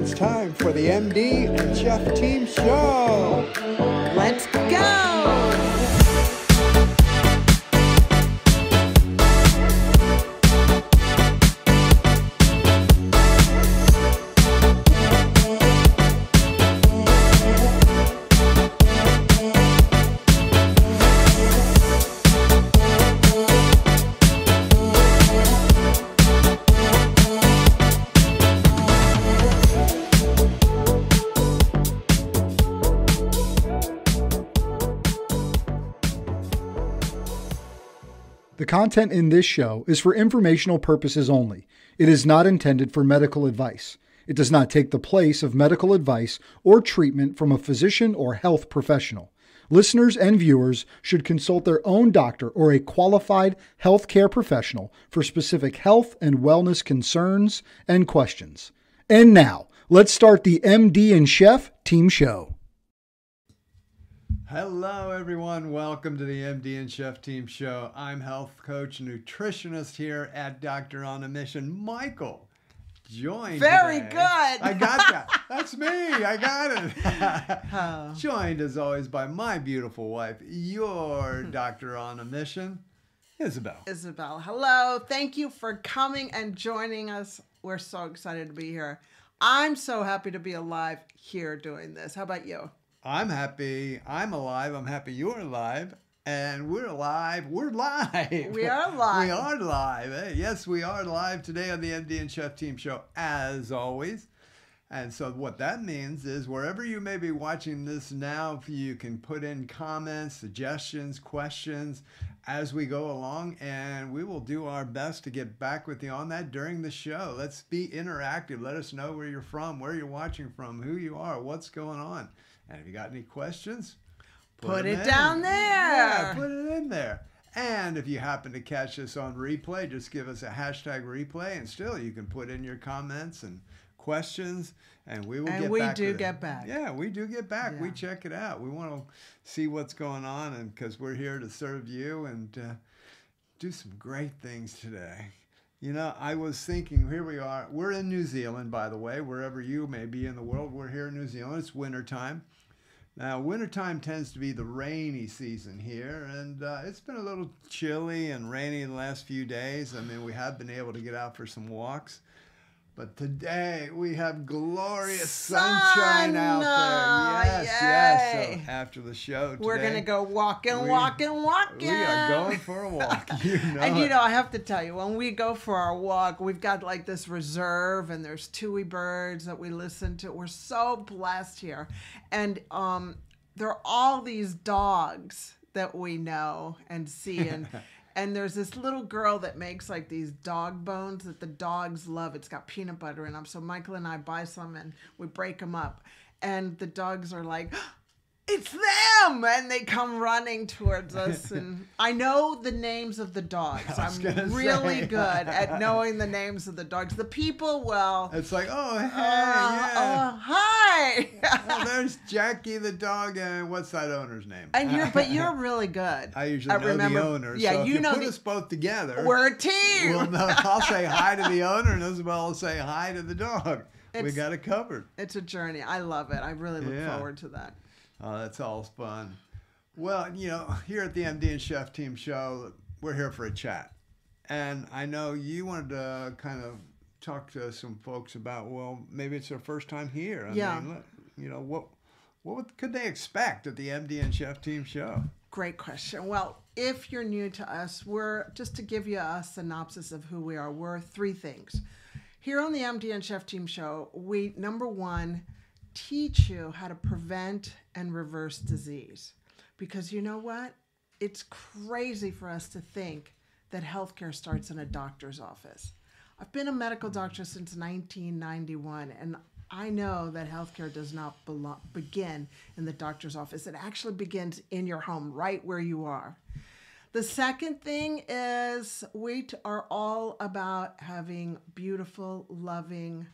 It's time for the MD and Chef Team Show. Let's go! The content in this show is for informational purposes only. It is not intended for medical advice. It does not take the place of medical advice or treatment from a physician or health professional. Listeners and viewers should consult their own doctor or a qualified healthcare professional for specific health and wellness concerns and questions. And now, let's start the MD and Chef Team Show. Hello, everyone. Welcome to the MD and Chef Team Show. I'm health coach, nutritionist here at Doctor on a Mission, Michael. Joined Very today. good. I got that. That's me. I got it. Joined, as always, by my beautiful wife, your Doctor on a Mission, Isabel. Isabel, hello. Thank you for coming and joining us. We're so excited to be here. I'm so happy to be alive here doing this. How about you? I'm happy. I'm alive. I'm happy you're alive. And we're alive. We're live. We are live. We are live. Hey, yes, we are live today on the MD and Chef Team Show, as always. And so what that means is wherever you may be watching this now, you can put in comments, suggestions, questions as we go along, and we will do our best to get back with you on that during the show. Let's be interactive. Let us know where you're from, where you're watching from, who you are, what's going on. And if you got any questions, put it down there. Yeah, put it in there. And if you happen to catch this on replay, just give us a hashtag replay, and still you can put in your comments and questions, and we will get back. And we do get back. Yeah, we do get back. Yeah. We check it out. We want to see what's going on, and because we're here to serve you and do some great things today. You know, I was thinking, here we are. We're in New Zealand, by the way, wherever you may be in the world. We're here in New Zealand. It's wintertime. Now, wintertime tends to be the rainy season here, and it's been a little chilly and rainy the last few days. I mean, we have been able to get out for some walks. But today, we have glorious sunshine out there. Yes. So after the show today, we're going to go walking. We are going for a walk. I have to tell you, when we go for our walk, we've got like this reserve, and there's tui birds that we listen to. We're so blessed here. And there are all these dogs that we know and see, and there's this little girl that makes like these dog bones that the dogs love. It's got peanut butter in them. So Michael and I buy some and we break them up. And the dogs are like, it's them! And they come running towards us. And I know the names of the dogs. I'm really good at knowing the names of the dogs. The people, well... It's like, oh, hey, yeah. Hi! Oh, there's Jackie the dog, and what's that owner's name? And you're really good. I usually know the owner. Yeah, so if you know put us both together... We're a team! Well, no, I'll say hi to the owner, and Isabel will say hi to the dog. We got it covered. It's a journey. I love it. I really look forward to that. Oh, that's all fun. Well, you know, here at the MD and Chef Team Show, we're here for a chat. And I know you wanted to kind of talk to some folks about, well, maybe it's their first time here. I mean, you know, what could they expect at the MD and Chef Team Show? Great question. Well, if you're new to us, just to give you a synopsis of who we are, we're three things. Here on the MD and Chef Team Show, we, number one, teach you how to prevent and reverse disease. Because you know what? It's crazy for us to think that healthcare starts in a doctor's office. I've been a medical doctor since 1991, and I know that healthcare does not begin in the doctor's office. It actually begins in your home, right where you are. The second thing is we are all about having beautiful, loving,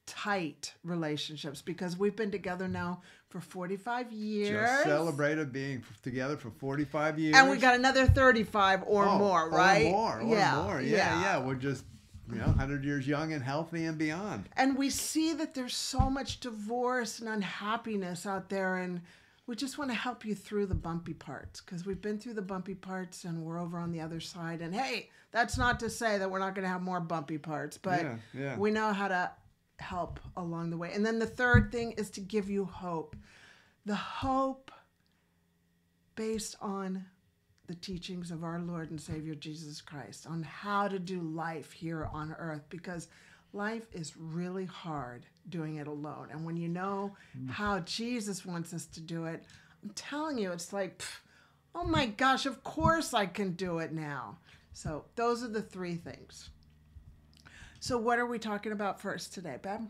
tight relationships, because we've been together now for 45 years. Just celebrated being together for 45 years. And we got another 35 or more, right? Or more. Yeah. We're just 100 years young and healthy and beyond. And we see that there's so much divorce and unhappiness out there, and we just want to help you through the bumpy parts, because we've been through the bumpy parts and we're over on the other side. And hey, that's not to say that we're not going to have more bumpy parts, but we know how to help along the way. And then the third thing is to give you hope. The hope based on the teachings of our Lord and Savior Jesus Christ on how to do life here on earth, because life is really hard doing it alone. And when you know how Jesus wants us to do it, I'm telling you, it's like, oh my gosh, of course I can do it now. So those are the three things. So what are we talking about first today, Beb?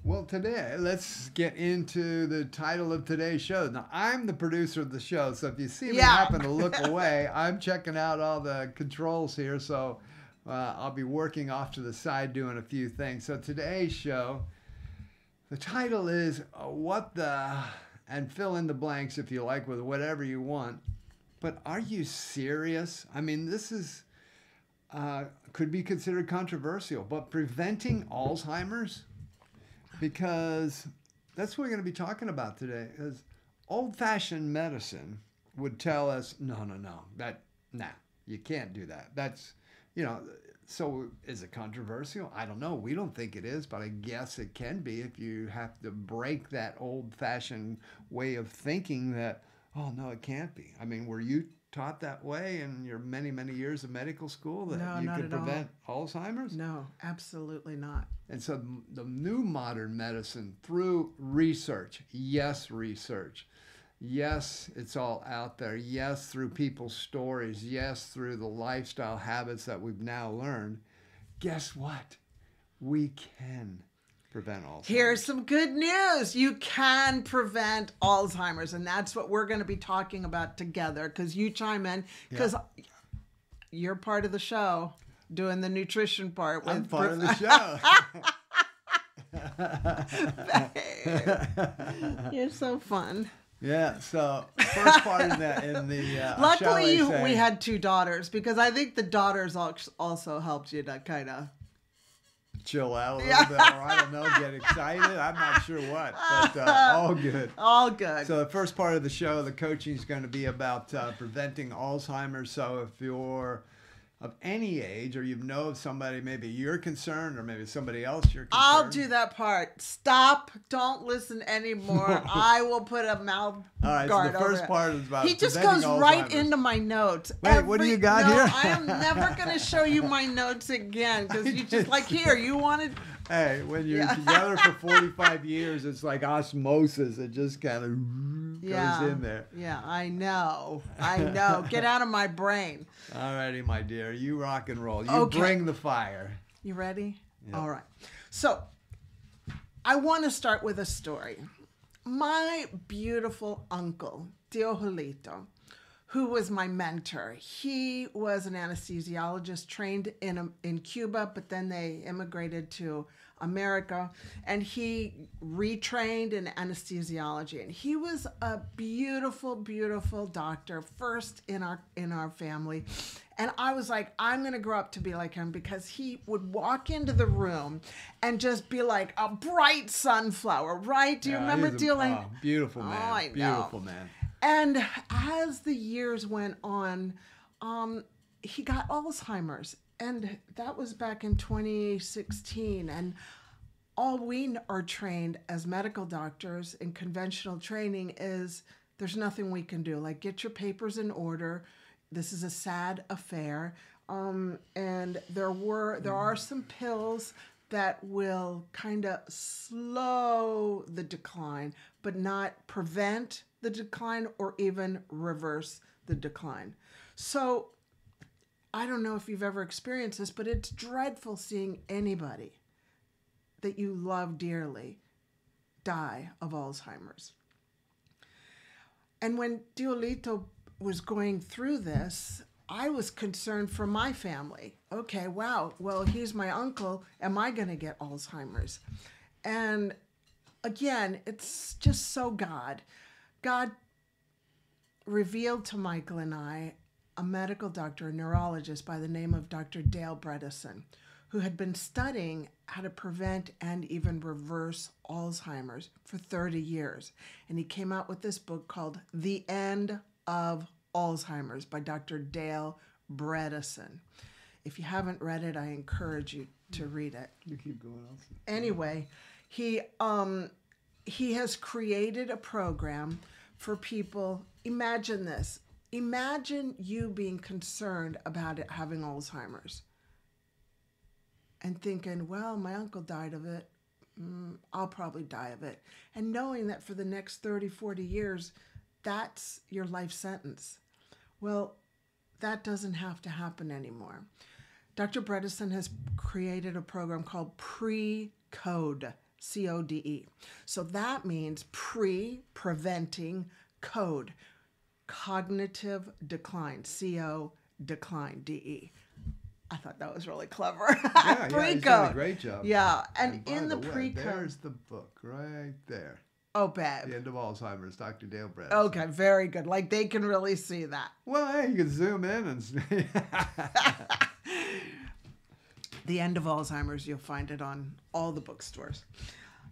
Well, today, let's get into the title of today's show. Now, I'm the producer of the show, so if you see me happen to look away, I'm checking out all the controls here, so I'll be working off to the side doing a few things. So today's show, the title is What the... and fill in the blanks if you like with whatever you want. But are you serious? I mean, this is... could be considered controversial, but preventing Alzheimer's? Because that's what we're going to be talking about today. Is old-fashioned medicine would tell us, no, you can't do that. That's, so is it controversial? I don't know. We don't think it is, but I guess it can be if you have to break that old-fashioned way of thinking that, oh, no, it can't be. I mean, were you taught that way in your many, many years of medical school that you could prevent Alzheimer's? No, absolutely not. And so the new modern medicine through research, yes, it's all out there, yes, through people's stories, yes, through the lifestyle habits that we've now learned, guess what? We can prevent Alzheimer's. Here's some good news. You can prevent Alzheimer's, and that's what we're going to be talking about together, because you chime in, because you're part of the show doing the nutrition part. I'm part of the show. You're so fun. Yeah, so first part in the luckily we had two daughters, because I think the daughters also helped you to kind of chill out a little bit, or I don't know, get excited. I'm not sure what, but all good. All good. So the first part of the show, the coaching is going to be about preventing Alzheimer's. So if you're of any age, or you know of somebody, maybe you're concerned, or maybe somebody else you're concerned. I'll do that part. Stop. Don't listen anymore. I will put a mouth guard so the first over part is about He just preventing goes right Alzheimer's. into my notes. Wait, what do you got here? I am never going to show you my notes again, because you just like, here, you wanted... Hey, when you're together for 45 years, it's like osmosis. It just kind of goes in there. Yeah, I know. Get out of my brain. All righty, my dear. You rock and roll. You bring the fire. You ready? Yep. All right. So I want to start with a story. My beautiful uncle, Tio Julito, who was my mentor. He was an anesthesiologist trained in Cuba, but then they immigrated to America, and he retrained in anesthesiology. And he was a beautiful, beautiful doctor, first in our family. And I was like, I'm going to grow up to be like him, because he would walk into the room and just be like a bright sunflower, right? Do you remember dealing? Beautiful man. Oh, I know. Beautiful man. And as the years went on, he got Alzheimer's. And that was back in 2016. And all we are trained as medical doctors in conventional training is there's nothing we can do. Like, get your papers in order. This is a sad affair. And there are some pills that will kind of slow the decline, but not prevent the decline or even reverse the decline. So I don't know if you've ever experienced this, but it's dreadful seeing anybody that you love dearly die of Alzheimer's. And when Diolito was going through this, I was concerned for my family. Okay, wow, well, he's my uncle. Am I going to get Alzheimer's? And again, it's just so God. God revealed to Michael and I a medical doctor, a neurologist by the name of Dr. Dale Bredesen, who had been studying how to prevent and even reverse Alzheimer's for 30 years. And he came out with this book called The End of Alzheimer's by Dr. Dale Bredesen. If you haven't read it, I encourage you to read it. You keep going on. Anyway, he has created a program for people. Imagine this. Imagine you being concerned about it having Alzheimer's and thinking, well, my uncle died of it. I'll probably die of it. And knowing that for the next 30, 40 years, that's your life sentence. Well, that doesn't have to happen anymore. Dr. Bredesen has created a program called PreCODE, C-O-D-E. So that means preventing code, cognitive decline, C-O decline, D-E. I thought that was really clever. Yeah, he's done a great job. Yeah, and by in the way, PreCODE. there's the book right there. Oh, babe. The End of Alzheimer's, Dr. Dale Bredesen. Okay, very good. Like they can really see that. Well, hey, you can zoom in and see. The End of Alzheimer's, you'll find it on all the bookstores,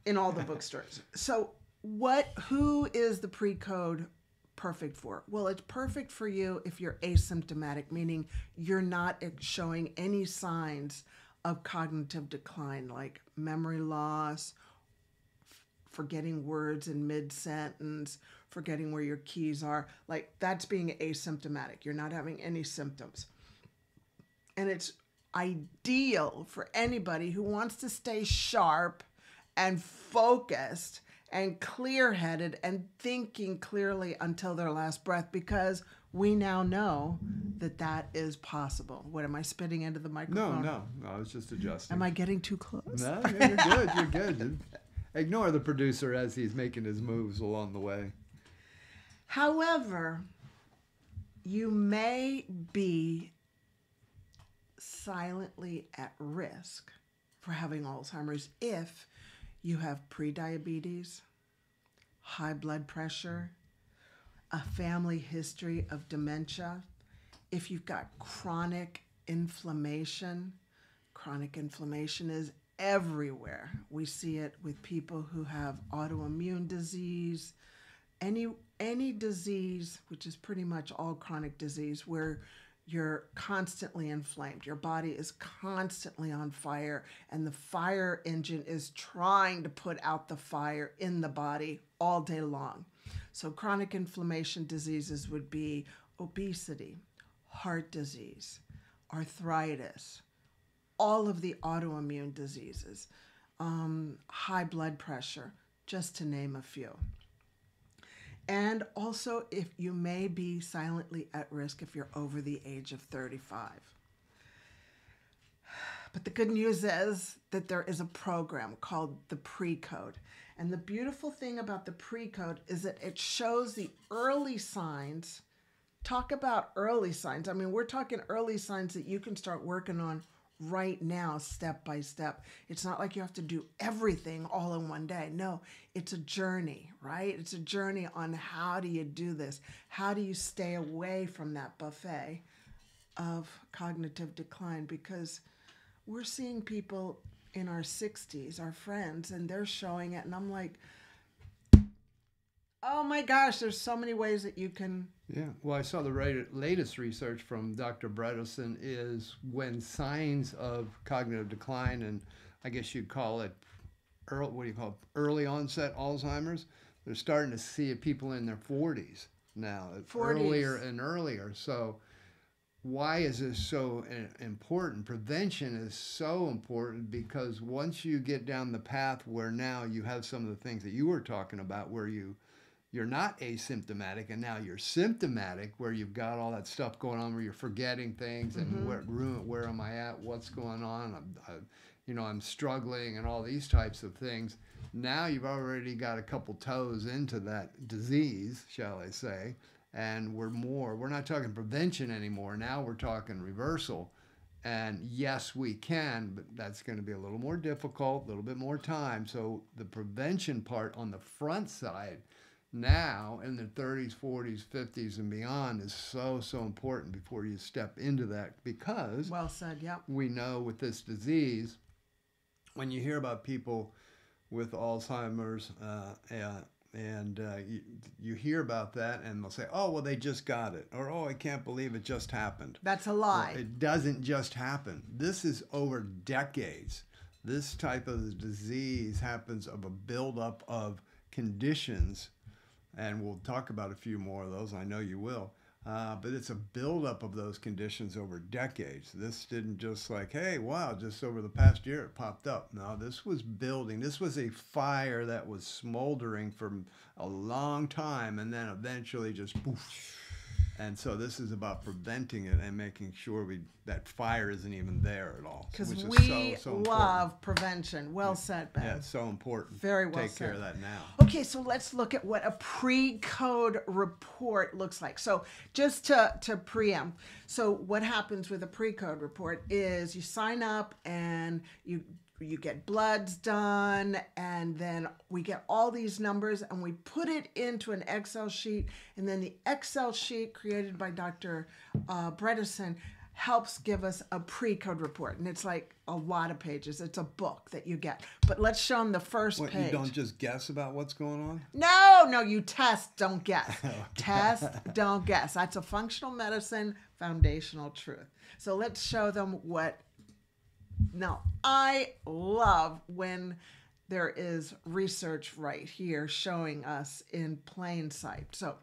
in all the bookstores. So who is the PreCODE perfect for? Well, it's perfect for you if you're asymptomatic, meaning you're not showing any signs of cognitive decline, like memory loss, forgetting words in mid-sentence, forgetting where your keys are. Like that's being asymptomatic. You're not having any symptoms. And it's ideal for anybody who wants to stay sharp and focused and clear-headed and thinking clearly until their last breath, because we now know that that is possible. What, am I spitting into the microphone? No, I was just adjusting. Am I getting too close? No, you're good. Ignore the producer as he's making his moves along the way. However, you may be silently at risk for having Alzheimer's if you have prediabetes, high blood pressure, a family history of dementia, if you've got chronic inflammation. Chronic inflammation is everywhere. We see it with people who have autoimmune disease, any disease, which is pretty much all chronic disease, where you're constantly inflamed. Your body is constantly on fire, and the fire engine is trying to put out the fire in the body all day long. So chronic inflammation diseases would be obesity, heart disease, arthritis, all of the autoimmune diseases, high blood pressure, just to name a few. And also, if you may be silently at risk if you're over the age of 35. But the good news is that there is a program called the PreCODE. And the beautiful thing about the PreCODE is that it shows the early signs. Talk about early signs. I mean, we're talking early signs that you can start working on right now, step by step. It's not like you have to do everything all in one day. No, it's a journey, right? It's a journey on how do you do this? How do you stay away from that buffet of cognitive decline? Because we're seeing people in our 60s, our friends, and they're showing it, and I'm like, oh my gosh, there's so many ways that you can. Yeah, well, I saw the latest research from Dr. Bredesen is when signs of cognitive decline, and I guess you'd call it, early onset Alzheimer's, they're starting to see people in their 40s now, 40s. Earlier and earlier. So why is this so important? Prevention is so important because once you get down the path where now you have some of the things that you were talking about, where you're not asymptomatic and now you're symptomatic, where you've got all that stuff going on, where you're forgetting things and where am I at, what's going on, I'm struggling and all these types of things. Now you've already got a couple toes into that disease, shall I say, and we're not talking prevention anymore. Now we're talking reversal. And yes, we can, but that's going to be a little more difficult, a little bit more time. So the prevention part on the front side now in their 30s, 40s, 50s, and beyond is so, so important before you step into that, because Well said, yep. we know with this disease, when you hear about people with Alzheimer's you hear about that and they'll say, oh, well, they just got it, or oh, I can't believe it just happened. That's a lie. Well, it doesn't just happen. This is over decades. This type of disease happens of a buildup of conditions, and we'll talk about a few more of those. I know you will. But it's a buildup of those conditions over decades. This didn't just like, hey, wow, just over the past year it popped up. No, this was building. This was a fire that was smoldering for a long time and then eventually just poof. And so this is about preventing it and making sure that fire isn't even there at all. Because which we is so love prevention. Well said, Ben. Yeah, it's so important. Very well Take said. care of that now. Okay, so let's look at what a PreCODE report looks like. So just to preempt, so what happens with a PreCODE report is you sign up and you get bloods done, and then we get all these numbers and we put it into an Excel sheet, and then the Excel sheet created by Dr. Bredesen helps give us a PreCODE report, and it's like a lot of pages. It's a book that you get. But let's show them the first What, page. you don't just guess about what's going on? No, you test, don't guess. Test, don't guess. That's a functional medicine foundational truth. So let's show them what. Now, I love when there is research right here showing us in plain sight. So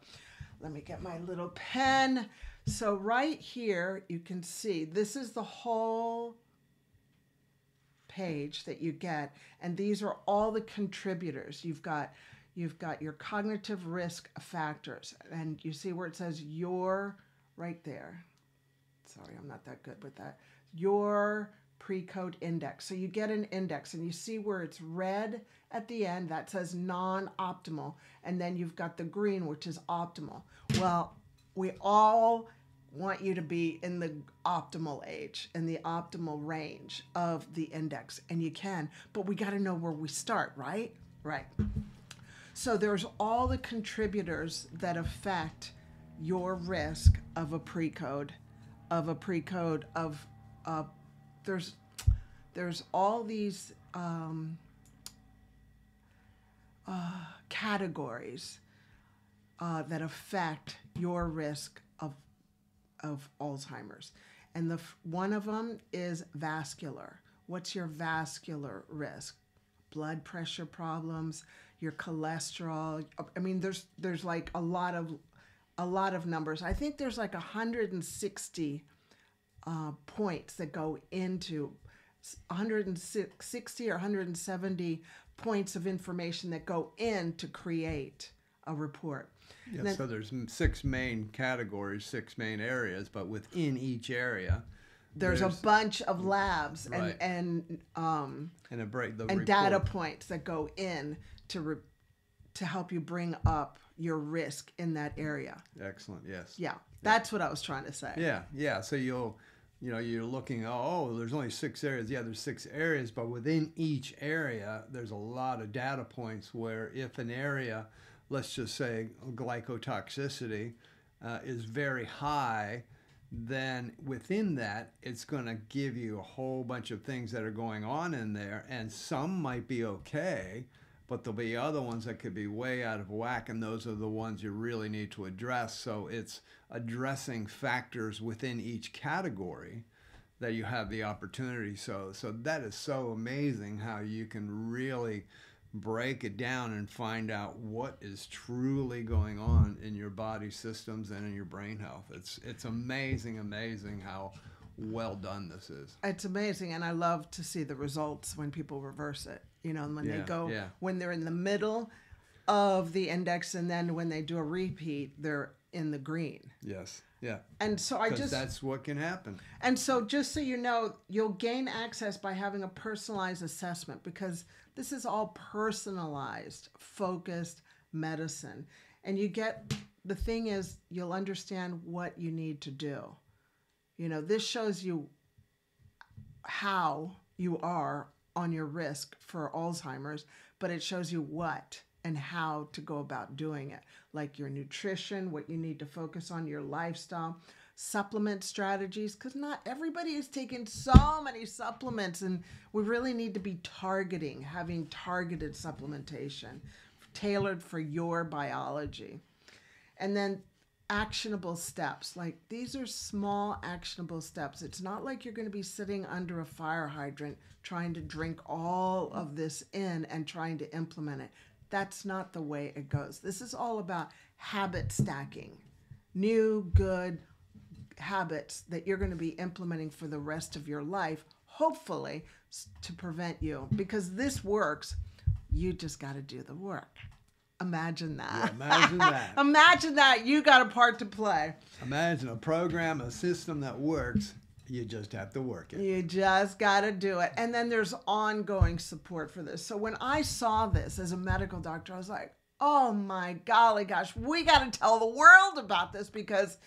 let me get my little pen. So right here, you can see this is the whole page that you get, and these are all the contributors. You've got your cognitive risk factors, and you see where it says your right there. Sorry, I'm not that good with that. Your PreCODE index. So you get an index, and you see where it's red at the end that says non-optimal, and then you've got the green, which is optimal. Well, we all want you to be in the optimal age, in the optimal range of the index, and you can, but we got to know where we start, right? Right. So there's all the contributors that affect your risk of a PreCODE, there's all these categories that affect your risk of Alzheimer's. And one of them is vascular. What's your vascular risk? Blood pressure problems, your cholesterol. I mean, there's like a lot of numbers. I think there's like 160 points that go into 160 or 170 points of information that go in to create a report. Yeah, then, so there's 6 main categories, 6 main areas, but within each area, there's a bunch of labs right. and report. Data points that go in to help you bring up your risk in that area. Excellent. Yes. Yeah, that's what I was trying to say. Yeah. So you're looking, there's only 6 areas. Yeah, there's 6 areas, but within each area, there's a lot of data points where if an area, let's just say glycotoxicity, is very high, then within that, it's going to give you a whole bunch of things that are going on in there, and some might be okay, but there'll be other ones that could be way out of whack, and those are the ones you really need to address. So it's addressing factors within each category that you have the opportunity. So that is so amazing how you can really break it down and find out what is truly going on in your body systems and in your brain health. It's amazing how well done this is. It's amazing, and I love to see the results when people reverse it. When they're in the middle of the index, and then when they do a repeat, they're in the green. Yes. Yeah. And so that's what can happen. And so just so you know, you'll gain access by having a personalized assessment, because this is all personalized, focused medicine. And the thing is, you'll understand what you need to do. This shows you how you are on your risk for Alzheimer's, but it shows you what and how to go about doing it, like your nutrition, what you need to focus on, your lifestyle, supplement strategies, because not everybody is taking so many supplements, and we really need to be having targeted supplementation tailored for your biology. And then actionable steps. Like, these are small actionable steps. It's not like you're going to be sitting under a fire hydrant trying to drink all of this in and trying to implement it. That's not the way it goes. This is all about habit stacking. New, good habits that you're going to be implementing for the rest of your life, hopefully, to prevent you. Because this works. You just got to do the work. Imagine that. Yeah, imagine that. Imagine that. You got a part to play. Imagine a program, a system that works. You just have to work it. You just got to do it. And then there's ongoing support for this. So when I saw this as a medical doctor, I was like, oh my golly gosh, we got to tell the world about this, because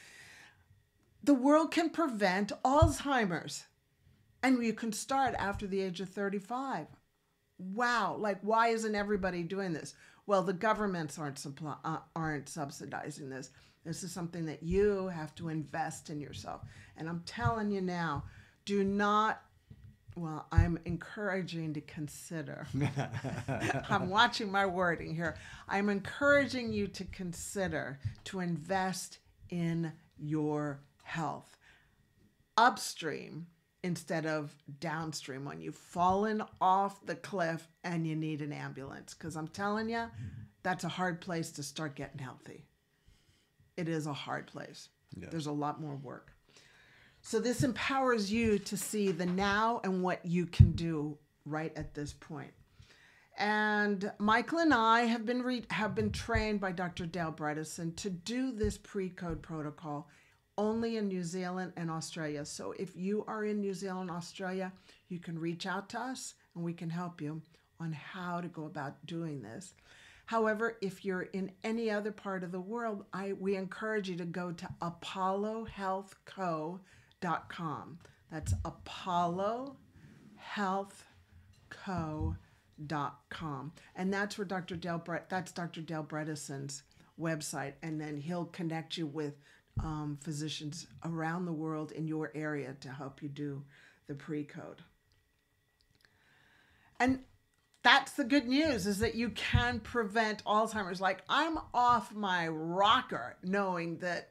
the world can prevent Alzheimer's. And you can start after the age of 35. Wow. Like, why isn't everybody doing this? Well, the governments aren't subsidizing this. This is something that you have to invest in yourself. And I'm telling you now, I'm encouraging to consider. I'm watching my wording here. I'm encouraging you to consider to invest in your health upstream instead of downstream when you've fallen off the cliff and you need an ambulance. Because I'm telling you, that's a hard place to start getting healthy. It is a hard place. Yes. There's a lot more work. So this empowers you to see the now and what you can do right at this point. And Michael and I have been trained by Dr. Dale Bredesen to do this PreCODE protocol only in New Zealand and Australia. So if you are in New Zealand, Australia, you can reach out to us and we can help you on how to go about doing this. However, if you're in any other part of the world, we encourage you to go to apollohealthco.com. That's apollohealthco.com. And that's where Dr. Dale Bredesen's website. And then he'll connect you with physicians around the world in your area to help you do the PreCODE. And that's the good news, is that you can prevent Alzheimer's. Like, I'm off my rocker knowing that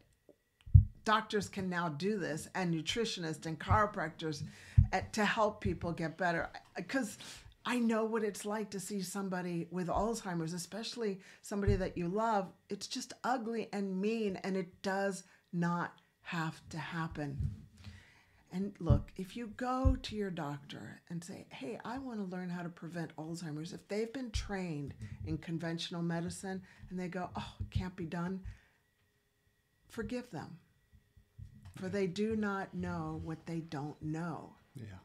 doctors can now do this, and nutritionists and chiropractors to help people get better. Because I know what it's like to see somebody with Alzheimer's, especially somebody that you love. It's just ugly and mean, and it does not have to happen. And look, if you go to your doctor and say, hey, I want to learn how to prevent Alzheimer's, if they've been trained in conventional medicine and they go, oh, it can't be done, forgive them. For they do not know what they don't know. Yeah.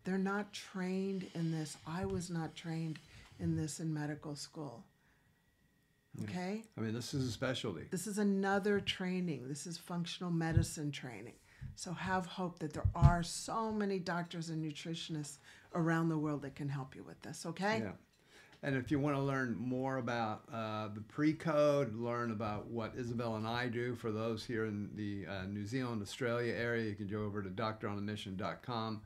They're not trained in this. I was not trained in this in medical school. Okay? I mean, this is a specialty. This is another training. This is functional medicine training. So have hope that there are so many doctors and nutritionists around the world that can help you with this, okay? Yeah. And if you want to learn more about the PreCODE, learn about what Isabel and I do for those here in the New Zealand, Australia area, you can go over to dronamission.com,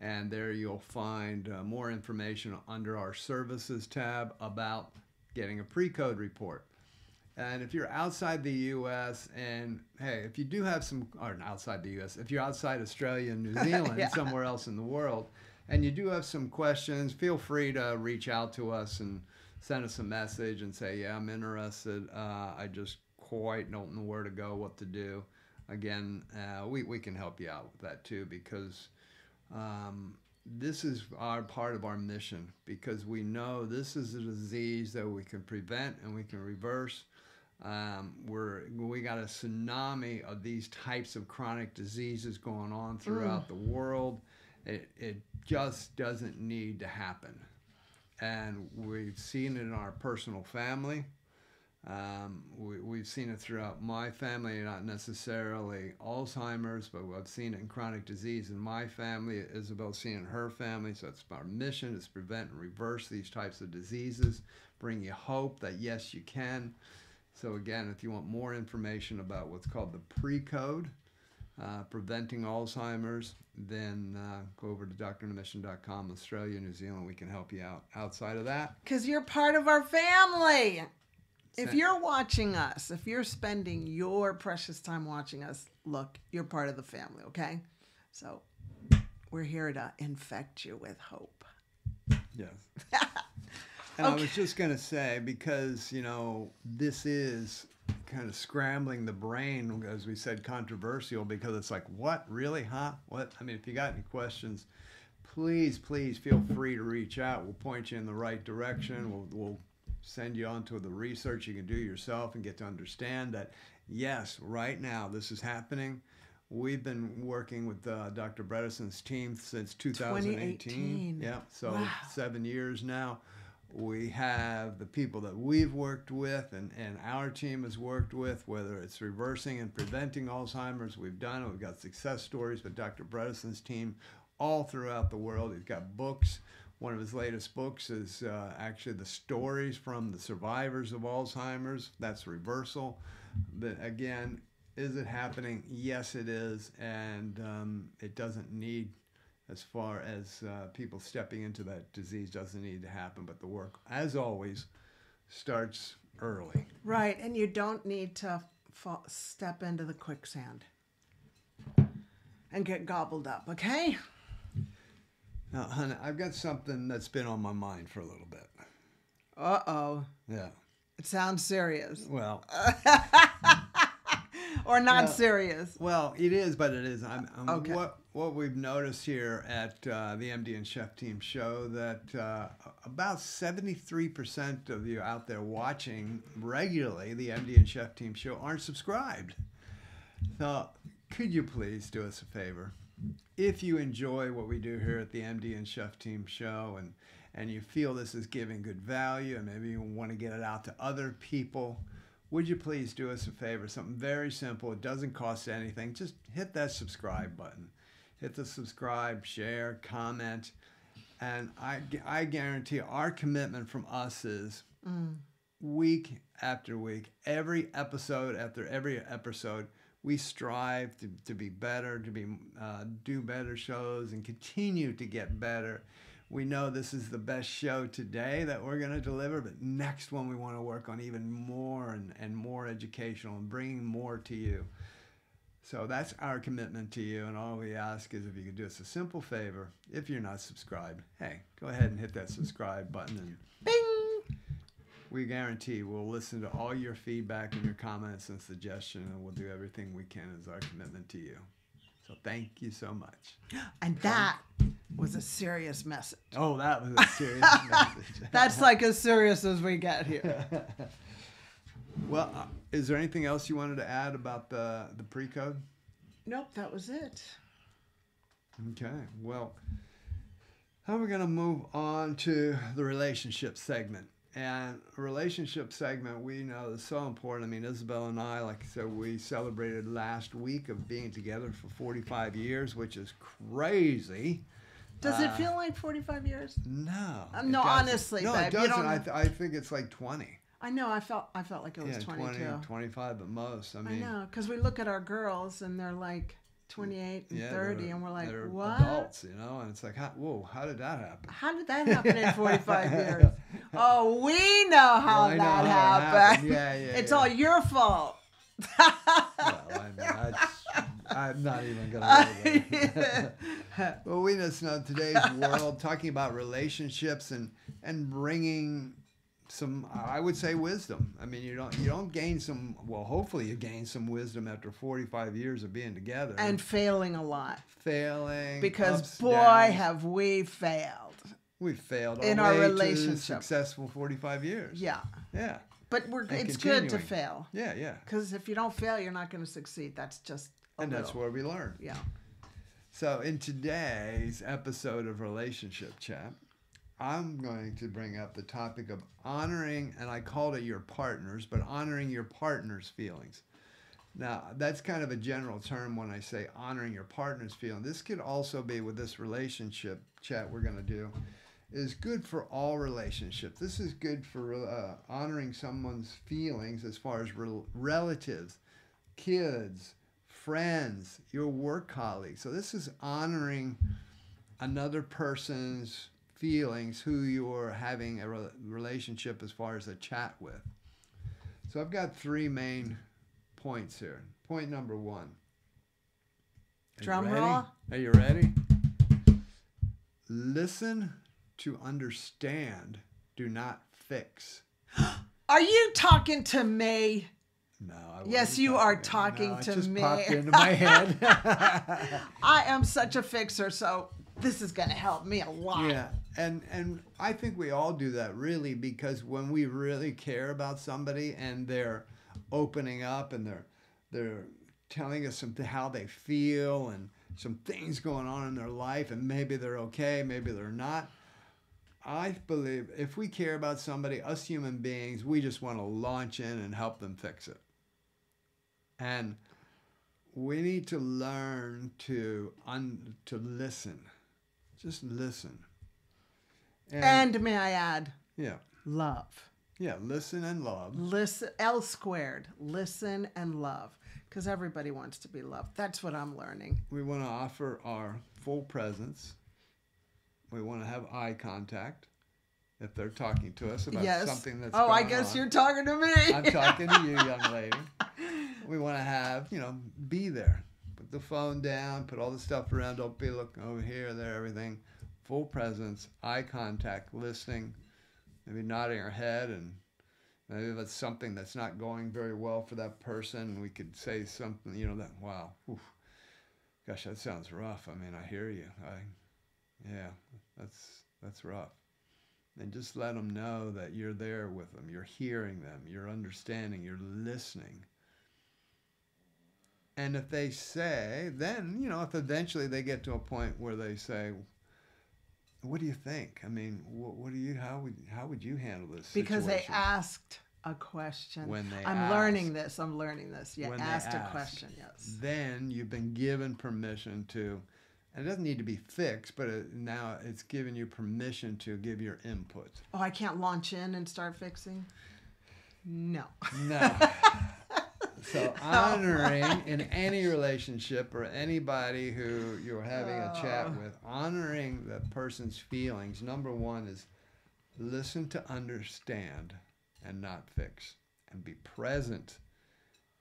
and there you'll find more information under our services tab about getting a PreCODE report. And if you're outside the U.S., and hey, if you do have outside the U.S., if you're outside Australia and New Zealand, yeah. somewhere else in the world, and you do have some questions, feel free to reach out to us and send us a message and say, yeah, I'm interested. I just quite don't know where to go, what to do. Again, we can help you out with that too, because this is part of our mission, because we know this is a disease that we can prevent and we can reverse. We got a tsunami of these types of chronic diseases going on throughout the world. It just doesn't need to happen. And we've seen it in our personal family. We've seen it throughout my family, not necessarily Alzheimer's, but I've seen it in chronic disease in my family. Isabel's seen it in her family. So it's our mission is prevent and reverse these types of diseases, bring you hope that yes, you can. So again, if you want more information about what's called the PreCODE, preventing Alzheimer's, then go over to drnamission.com, Australia, New Zealand. We can help you out. Outside of that, because you're part of our family. If you're watching us, if you're spending your precious time watching us, look, you're part of the family, okay? So we're here to infect you with hope. yes. And I was just going to say, because, you know, this is kind of scrambling the brain, as we said, controversial, because it's like, what, really, huh? What? I mean, if you got any questions, please feel free to reach out. We'll point you in the right direction. We'll send you on to the research you can do yourself and get to understand that, yes, right now this is happening. We've been working with Dr. Bredesen's team since 2018. Yeah, so wow. 7 years now. We have the people that we've worked with and our team has worked with, whether it's reversing and preventing Alzheimer's. We've done it. We've got success stories with Dr. Bredesen's team all throughout the world. He's got books. One of his latest books is actually the stories from the survivors of Alzheimer's. That's reversal. But again, is it happening? Yes, it is. And it doesn't need, as far as people stepping into that disease, doesn't need to happen. But the work, as always, starts early. Right. And you don't need to step into the quicksand and get gobbled up, okay? Now, honey, I've got something that's been on my mind for a little bit. Uh-oh. Yeah. It sounds serious. Well. Or not serious. Well, it is, but it is. Okay. What we've noticed here at the MD and Chef Team show that about 73% of you out there watching regularly the MD and Chef Team show aren't subscribed. So could you please do us a favor? If you enjoy what we do here at the MD and Chef Team show and you feel this is giving good value and maybe you want to get it out to other people, would you please do us a favor? Something very simple. It doesn't cost anything. Just hit that subscribe button. Hit the subscribe, share, comment. And I guarantee our commitment from us is week after week, every episode after every episode, we strive to be better, to do better shows and continue to get better. We know this is the best show today that we're going to deliver, but next one we want to work on even more and more educational and bringing more to you. So that's our commitment to you, and all we ask is if you could do us a simple favor. If you're not subscribed, hey, go ahead and hit that subscribe button. And bing! We guarantee we'll listen to all your feedback and your comments and suggestions, and we'll do everything we can as our commitment to you. So thank you so much. And that was a serious message. Oh, that was a serious message. That's like as serious as we get here. Well, is there anything else you wanted to add about the PreCODE? Nope, that was it. Okay, well, now we're going to move on to the relationship segment. And a relationship segment, we know is so important. I mean, Isabel and I, like I said, we celebrated last week of being together for 45 years, which is crazy. Does it feel like 45 years? No. No, honestly, no, babe. it doesn't. I think it's like 20. I know. I felt like it was 22. 20, 25 at most. I mean, I know, because we look at our girls and they're like 28 and 30, and we're like, they're what? Adults, you know, and it's like, whoa, how did that happen? How did that happen in 45 years? Oh, we know how that happened. Yeah. It's all your fault. Well, I mean, I'm not even going to go there. Well, we just know today's world, talking about relationships and bringing some, I would say, wisdom. I mean, you don't gain some, well, hopefully you gain some wisdom after 45 years of being together. And failing a lot. Because, boy, downs. have we failed. We failed in our relationship. Successful 45 years. Yeah. Yeah. But it's good to fail. Yeah. Because if you don't fail, you're not going to succeed. That's just that's where we learn. Yeah. So in today's episode of Relationship Chat, I'm going to bring up the topic of honoring, and I called it your partners, but honoring your partner's feelings. Now, that's kind of a general term when I say honoring your partner's feeling. This could also be with this relationship chat we're going to do, is good for all relationships. This is good for honoring someone's feelings as far as relatives, kids, friends, your work colleagues. So this is honoring another person's feelings who you're having a relationship as far as a chat with. So I've got 3 main points here. Point number 1. Drum roll. Are you ready? Listen to understand. Do not fix. Are you talking to me? No, I yes, you are talking to me. It just popped into my head. I am such a fixer, so this is going to help me a lot. Yeah, and I think we all do that really, because when we really care about somebody and they're opening up and they're telling us how they feel and some things going on in their life, and maybe they're okay, maybe they're not. I believe if we care about somebody, us human beings, we just want to launch in and help them fix it. And we need to learn to listen. Just listen. And may I add? Yeah. Love. Yeah, listen and love. Listen, L squared. Listen and love. Because everybody wants to be loved. That's what I'm learning. We want to offer our full presence. We want to have eye contact if they're talking to us about something that's going on. I guess you're talking to me. I'm talking to you, young lady. We want to have, be there. Put the phone down, put all the stuff around, don't be looking over here, there, everything. Full presence, eye contact, listening, maybe nodding our head, and maybe that's something that's not going very well for that person. We could say something, that, wow, oof, gosh, that sounds rough. I mean, I hear you. Yeah, that's rough. And just let them know that you're there with them. You're hearing them. You're understanding. You're listening. And if they say, then, if eventually they get to a point where they say, what do you think? I mean, how would you handle this Because situation? they asked a question. When they I'm learning this. Yeah, when asked they a ask, question, yes. Then you've been given permission to, and it doesn't need to be fixed, but now it's giving you permission to give your input. Oh, I can't launch in and start fixing? No. No. So honoring in any relationship or anybody who you're having a chat with, honoring the person's feelings, number 1 is listen to understand and not fix. And be present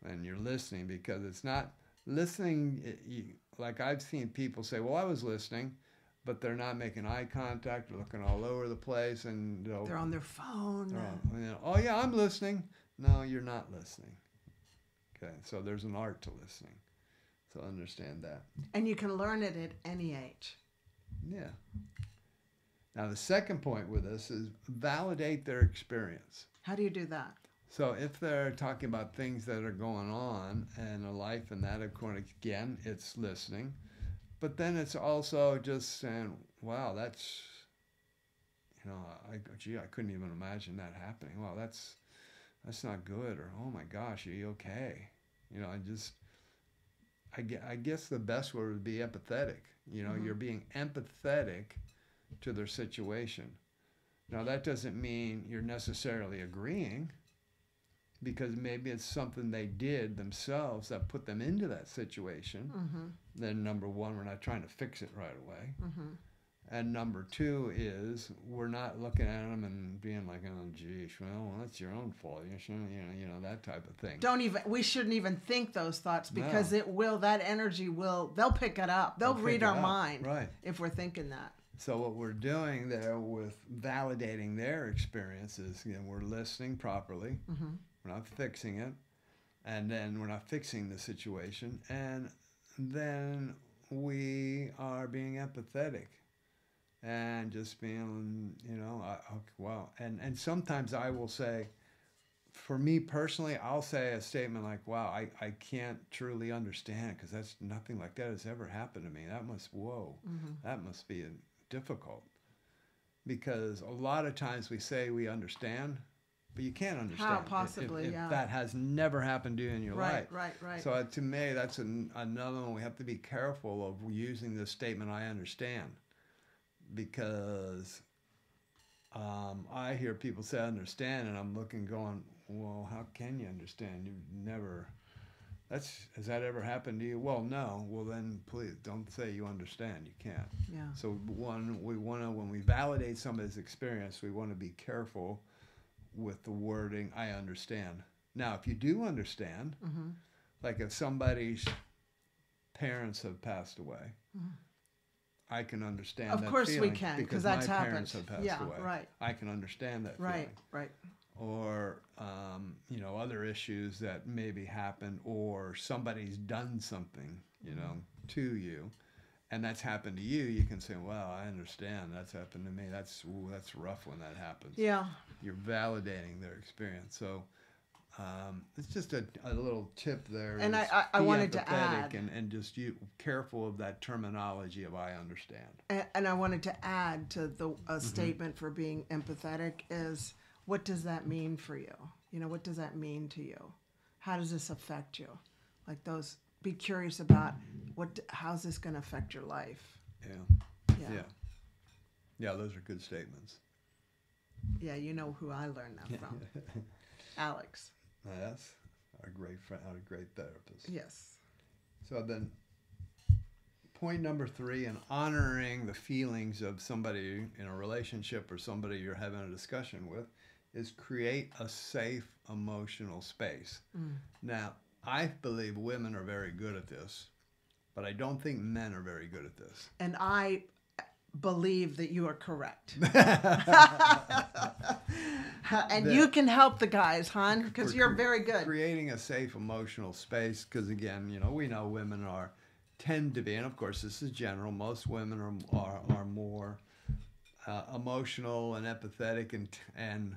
when you're listening, because it's not listening. Like I've seen people say, well, I was listening, but they're not making eye contact, they're looking all over the place, and they're on their phone. Oh yeah, I'm listening. No, you're not listening. Okay, so there's an art to listening. So understand that. And you can learn it at any age. Yeah. Now the second point with this is validate their experience. How do you do that? So if they're talking about things that are going on in a life and that, again, it's listening. But then it's also just saying, wow, that's, I couldn't even imagine that happening. Wow, that's not good. Or, oh my gosh, are you okay? I guess the best word would be empathetic. You're being empathetic to their situation. Now, that doesn't mean you're necessarily agreeing, because maybe it's something they did themselves that put them into that situation. Mm-hmm. Then number 1, we're not trying to fix it right away. Mm-hmm. And number 2 is we're not looking at them and being like, oh, geez, well, that's your own fault. You shouldn't, that type of thing. We shouldn't even think those thoughts, because that energy they'll pick it up. They'll read our mind, right, if we're thinking that. So what we're doing there with validating their experiences, we're listening properly. Mm-hmm. We're not fixing it. And then we're not fixing the situation. And then we are being empathetic. And just being, wow. And sometimes I will say, for me personally, I'll say a statement like, wow, I can't truly understand, because that's nothing like that has ever happened to me. That must be difficult. because a lot of times we say we understand, but you can't understand. How possibly, if yeah. that has never happened to you in your life. Right. So to me, that's another one we have to be careful of using this statement, I understand, because I hear people say I understand, and I'm looking going, well, how can you understand? You've never... Has that ever happened to you? Well, no. Well, then please don't say you understand. You can't. Yeah. So when we validate somebody's experience, we want to be careful with the wording, I understand. Now, if you do understand, like if somebody's parents have passed away, I can understand that feeling. Of course we can, because that's my happened. parents have passed away. Right. I can understand that feeling. Right. Or other issues that maybe happen, or somebody's done something to you, and that's happened to you. You can say, well, I understand, that's happened to me. That's rough when that happens. Yeah. You're validating their experience. So it's just a little tip there. And I wanted to add, and just careful of that terminology of I understand. And I wanted to add to the statement for being empathetic is, what does that mean for you? What does that mean to you? How does this affect you? Like those, be curious about how's this going to affect your life? Yeah, those are good statements. Yeah, you know who I learned that from. Alex. Yes, our great friend, our great therapist. Yes. So then, point number 3, in honoring the feelings of somebody in a relationship or somebody you're having a discussion with, is create a safe emotional space. Now, I believe women are very good at this, but I don't think men are very good at this. And I believe that you are correct. And you can help the guys, hon, because you're very good. Creating a safe emotional space, because again, we know women tend to be, and of course this is general, most women are more emotional and empathetic and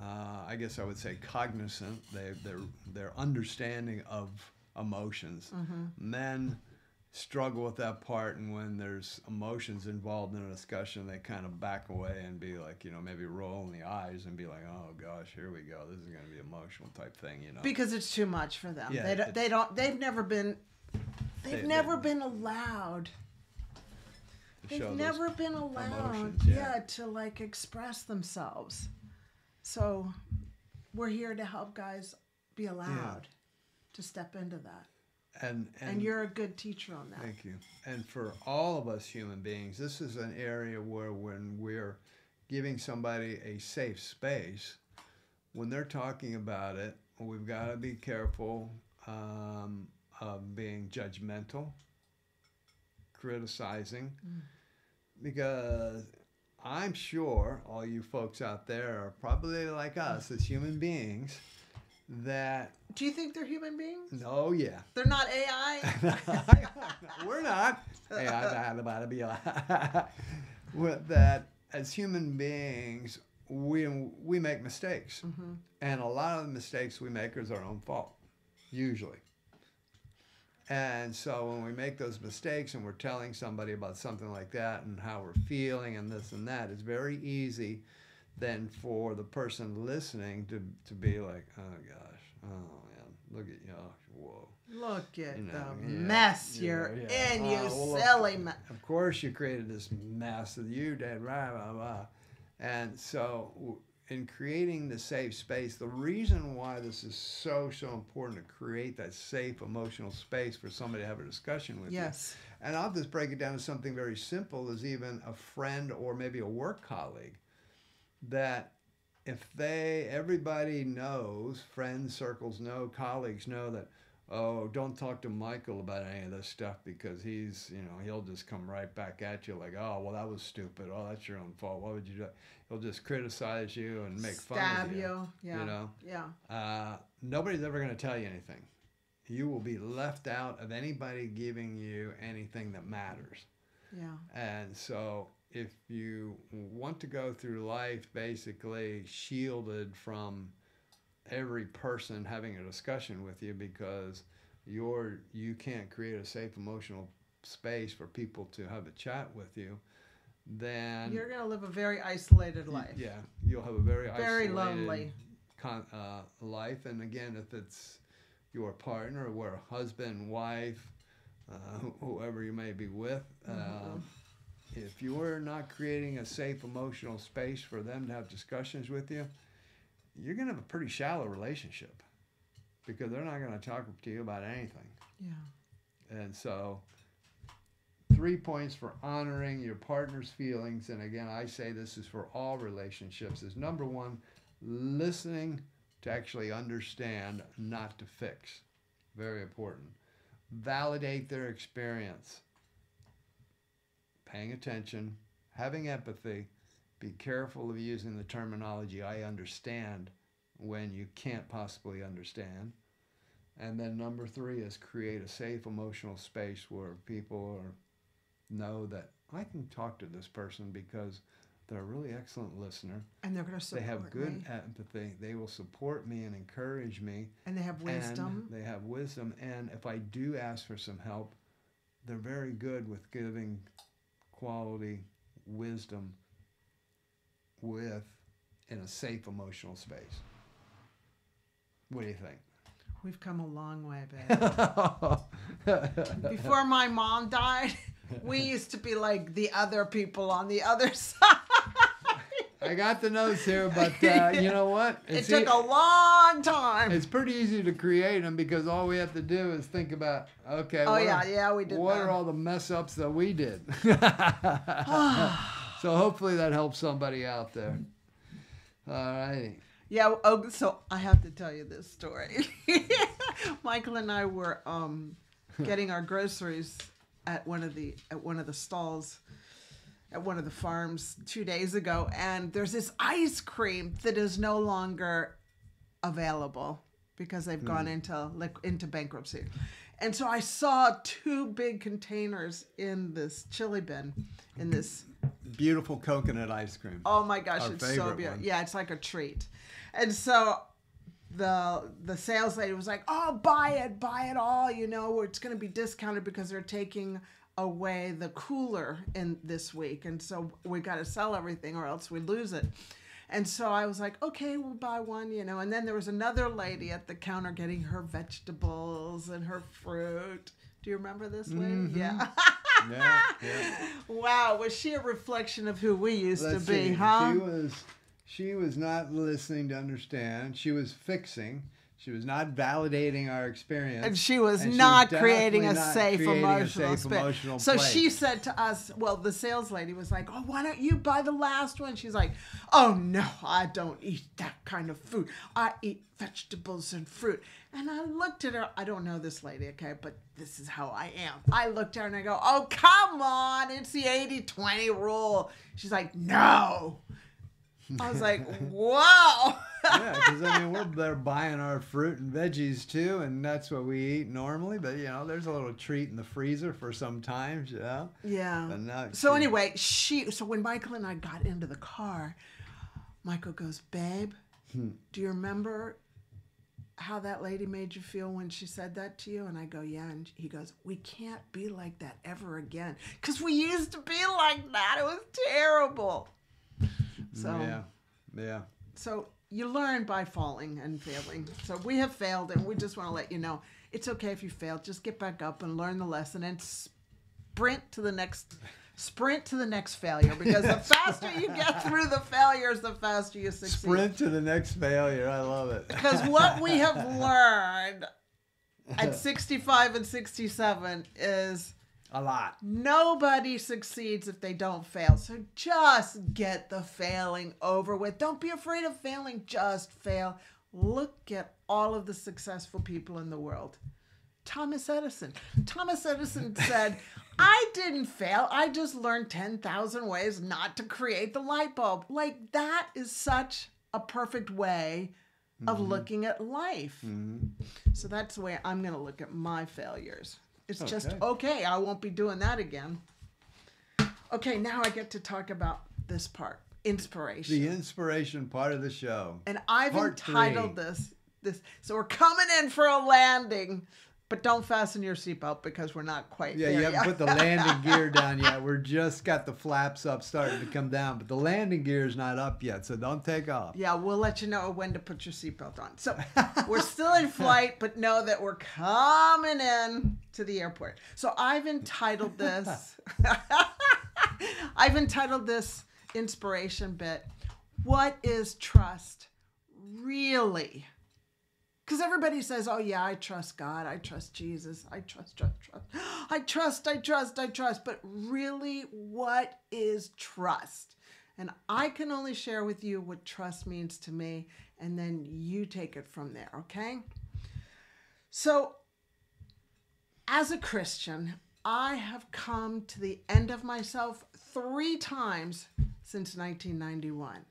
I guess I would say cognizant. They're understanding of emotions. Men struggle with that part, and when there's emotions involved in a discussion, they kind of back away and be like, maybe rolling the eyes and be like, oh gosh, here we go, this is going to be emotional type thing, because it's too much for them. Yeah, they've never been allowed. They've never been allowed emotions, to like express themselves. So we're here to help guys be allowed to step into that. And you're a good teacher on that. Thank you. And for all of us human beings, this is an area where when we're giving somebody a safe space, when they're talking about it, we've got to be careful of being judgmental, criticizing, because I'm sure all you folks out there are probably like us as human beings that... Do you think they're human beings? Oh, yeah. They're not AI? We're not. That as human beings, we make mistakes. And a lot of the mistakes we make is our own fault, usually. And so when we make those mistakes and we're telling somebody about something like that and how we're feeling and this and that, it's very easy then for the person listening to be like, oh gosh, oh man, look at you, whoa. Look at the mess you're in, you silly mess. Of course you created this mess that you did, blah, blah, blah. And so in creating the safe space, the reason why this is so important to create that safe emotional space for somebody to have a discussion with you. And I'll just break it down to something very simple, as even a friend or maybe a work colleague, that if everybody knows, friends, circles know, colleagues know that, oh, don't talk to Michael about any of this stuff because he'll just come right back at you like, oh, well, that was stupid. Oh, that's your own fault. Why would you do that? He'll just criticize you and make fun of you. Nobody's ever going to tell you anything. You will be left out of anybody giving you anything that matters. And so if you want to go through life basically shielded from every person having a discussion with you because you can't create a safe emotional space for people to have a chat with you, then you're going to live a very isolated life. Yeah, you'll have a very Very lonely life. And again, if it's your partner or husband, wife, whoever you may be with, if you're not creating a safe emotional space for them to have discussions with you, you're going to have a pretty shallow relationship because they're not going to talk to you about anything. Yeah. And so 3 points for honoring your partner's feelings, and again, I say this is for all relationships, is number one, listening to actually understand, not to fix. Very important. Validate their experience. Paying attention, having empathy, be careful of using the terminology "I understand" when you can't possibly understand. And then number three is create a safe emotional space where people know that I can talk to this person because they're a really excellent listener. And they're going to support me. They have good empathy. They will support me and encourage me. And they have wisdom. And they have wisdom. And if I do ask for some help, they're very good with giving quality wisdom in a safe emotional space. What do you think? We've come a long way, babe. Before my mom died, we used to be like the other people on the other side. I got the notes here, but you know what? It took a long time. It's pretty easy to create them because all we have to do is think about, okay, we did what that. are all the mess ups that we did? So hopefully that helps somebody out there. All righty. Yeah, so I have to tell you this story. Michael and I were getting our groceries at one of the stalls at one of the farms 2 days ago, and there's this ice cream that is no longer available because they've gone into bankruptcy. And so I saw 2 big containers in this chili bin, in this beautiful coconut ice cream. Oh my gosh, Our it's so favorite beautiful. one. Yeah, it's like a treat. And so the sales lady was like, "Oh, buy it all, you know, it's going to be discounted because they're taking away the cooler in this week. And so we got to sell everything or else we lose it." And so I was like, "Okay, we'll buy one, you know." And then there was another lady at the counter getting her vegetables and her fruit. Do you remember this lady? Mm-hmm. Yeah. Yeah. Wow, was she a reflection of who we used Let's to be, see. huh? She was not listening to understand. She was fixing. She was not validating our experience. And she was not creating a safe emotional place. So she said to us, well, the sales lady was like, "Oh, why don't you buy the last one?" She's like, "Oh, no, I don't eat that kind of food. I eat vegetables and fruit." And I looked at her. I don't know this lady, okay, but this is how I am. I looked at her and I go, "Oh, come on. It's the 80-20 rule." She's like, "No." I was like, "Whoa." Yeah, because I mean, they're buying our fruit and veggies too, and that's what we eat normally. But you know, there's a little treat in the freezer for sometimes, you know. Yeah. But now so anyway, so when Michael and I got into the car, Michael goes, "Babe, do you remember how that lady made you feel when she said that to you?" And I go, "Yeah." And he goes, "We can't be like that ever again, because we used to be like that. It was terrible." So yeah. So you learn by falling and failing. So we have failed, and we just want to let you know it's okay if you fail. Just get back up and learn the lesson and sprint to the next failure, because the faster you get through the failures, the faster you succeed. Sprint to the next failure. I love it. Because what we have learned at 65 and 67 is a lot. Nobody succeeds if they don't fail. So just get the failing over with. Don't be afraid of failing. Just fail. Look at all of the successful people in the world. Thomas Edison. Thomas Edison said, "I didn't fail. I just learned 10,000 ways not to create the light bulb." Like, that is such a perfect way of looking at life. So that's the way I'm going to look at my failures. It's just, okay, I won't be doing that again. Okay, now I get to talk about this part, inspiration. The inspiration part of the show. And I've entitled this, so we're coming in for a landing. But don't fasten your seatbelt because we're not quite Yeah, there you haven't yet. put the landing gear down yet. We're just got the flaps up starting to come down, but the landing gear is not up yet, so don't take off. Yeah, we'll let you know when to put your seatbelt on. So we're still in flight, but know that we're coming in to the airport. So I've entitled this, inspiration bit, "What is trust really?" Because everybody says, oh yeah, I trust God, I trust Jesus, I trust. But really, what is trust? And I can only share with you what trust means to me, and then you take it from there, okay? So, as a Christian, I have come to the end of myself 3 times since 1991.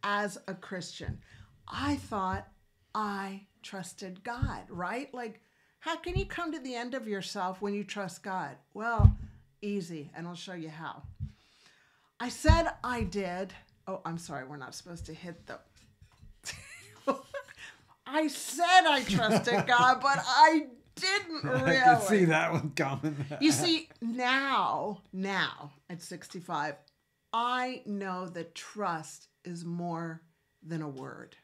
As a Christian, I thought I trusted God, right? Like, how can you come to the end of yourself when you trust God? Well, easy, and I'll show you how. I said I did. Oh, I'm sorry, we're not supposed to hit the... I said I trusted God, but I didn't really. I could see that one coming. You see, now, at 65, I know that trust is more than a word.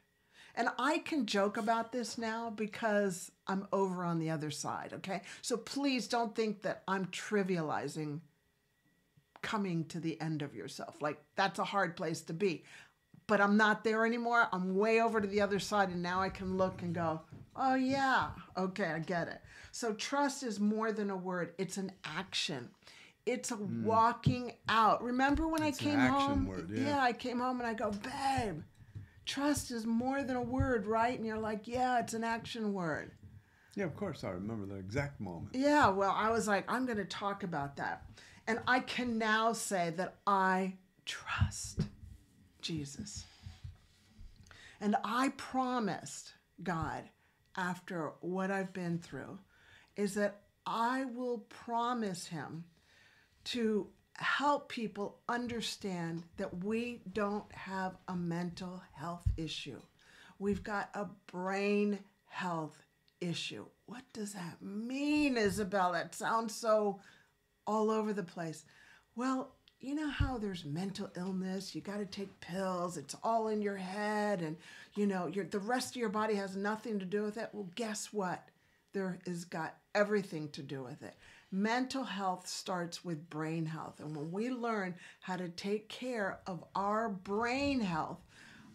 And I can joke about this now because I'm over on the other side, okay? So please don't think that I'm trivializing coming to the end of yourself. Like, that's a hard place to be. But I'm not there anymore. I'm way over to the other side, and now I can look and go, oh yeah, okay, I get it. So trust is more than a word. It's an action. It's a walking out. Remember when I came home? Word, yeah. I came home and I go, babe, trust is more than a word, right? And you're like, yeah, it's an action word. Yeah, of course. I remember the exact moment. Yeah, well, I was like, I'm going to talk about that. And I can now say that I trust Jesus. And I promised God, after what I've been through, is that I will promise him to help people understand that we don't have a mental health issue. We've got a brain health issue. What does that mean, Isabel? That sounds so all over the place. Well, you know how there's mental illness, you got to take pills, it's all in your head, and you know, the rest of your body has nothing to do with it. Well, guess what? There is got everything to do with it. Mental health starts with brain health. And when we learn how to take care of our brain health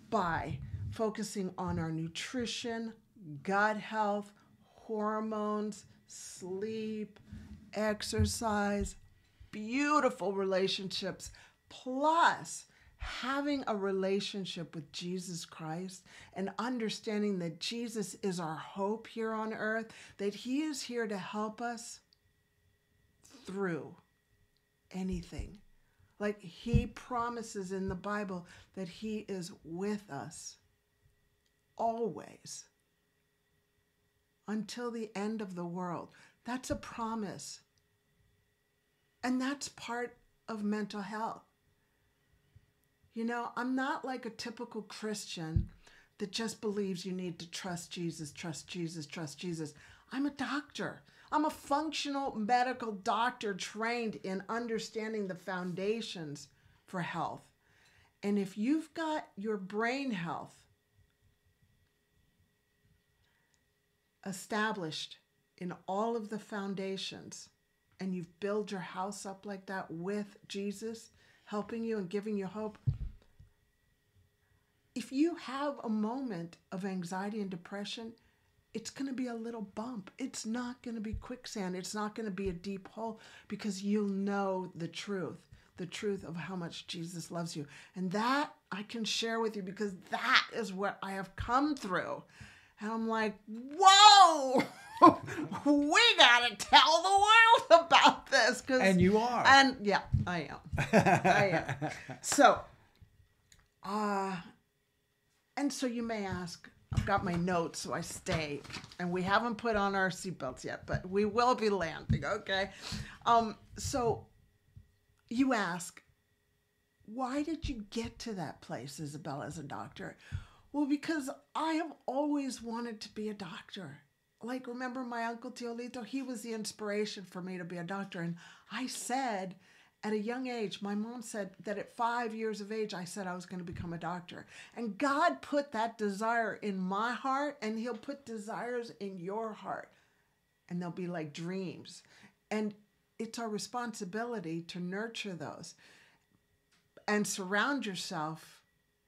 by focusing on our nutrition, gut health, hormones, sleep, exercise, beautiful relationships, plus having a relationship with Jesus Christ and understanding that Jesus is our hope here on earth, that he is here to help us through anything. Like he promises in the Bible that he is with us always until the end of the world. That's a promise. And that's part of mental health. You know, I'm not like a typical Christian that just believes you need to trust Jesus, trust Jesus, trust Jesus. I'm a doctor. I'm a functional medical doctor trained in understanding the foundations for health. And if you've got your brain health established in all of the foundations, and you've built your house up like that with Jesus helping you and giving you hope, if you have a moment of anxiety and depression, it's going to be a little bump. It's not going to be quicksand. It's not going to be a deep hole, because you'll know the truth of how much Jesus loves you. And that I can share with you, because that is what I have come through. And I'm like, whoa, we got to tell the world about this. And you are. And yeah, I am. I am. So, and so you may ask, I've got my notes, so I stay. And we haven't put on our seatbelts yet, but we will be landing, okay? So you ask, why did you get to that place, Isabel, as a doctor? Well, because I have always wanted to be a doctor. like, remember my Uncle Teolito? He was the inspiration for me to be a doctor. And I said, at a young age, my mom said that at 5 years of age, I said I was going to become a doctor. And God put that desire in my heart, and he'll put desires in your heart. And they'll be like dreams. And it's our responsibility to nurture those and surround yourself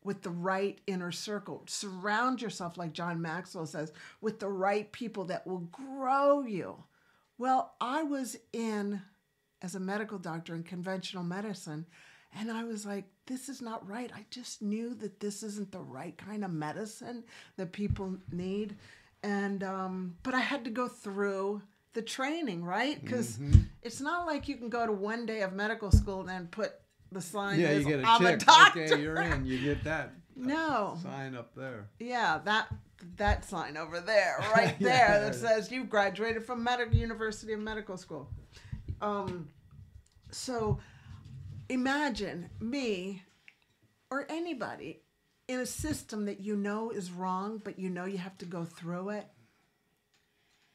with the right inner circle. Surround yourself, like John Maxwell says, with the right people that will grow you. Well, I was as a medical doctor in conventional medicine, and I was like, this is not right. I just knew that this isn't the right kind of medicine that people need. And, but I had to go through the training, right? Because it's not like you can go to one day of medical school and then put the sign, yeah, you get a I'm check. a doctor. Okay, you're in. You get that No. sign up there. Yeah, that sign over there, right Yeah. there, that says you've graduated from University of Medical School. So imagine me or anybody in a system that you know is wrong, but you know you have to go through it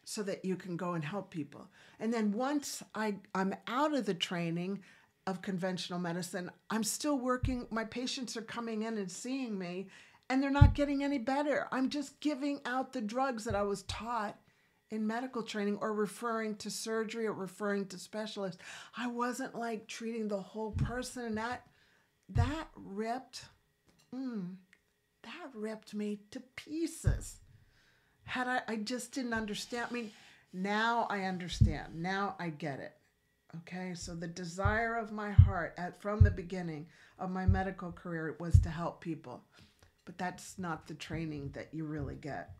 so that you can go and help people. And then once I'm out of the training of conventional medicine, I'm still working. My patients are coming in and seeing me, and they're not getting any better. I'm just giving out the drugs that I was taught in medical training, or referring to surgery, or referring to specialists. I wasn't like treating the whole person, and that ripped me to pieces. I just didn't understand. I mean, now I understand. Now I get it. Okay, so the desire of my heart from the beginning of my medical career was to help people. But that's not the training that you really get.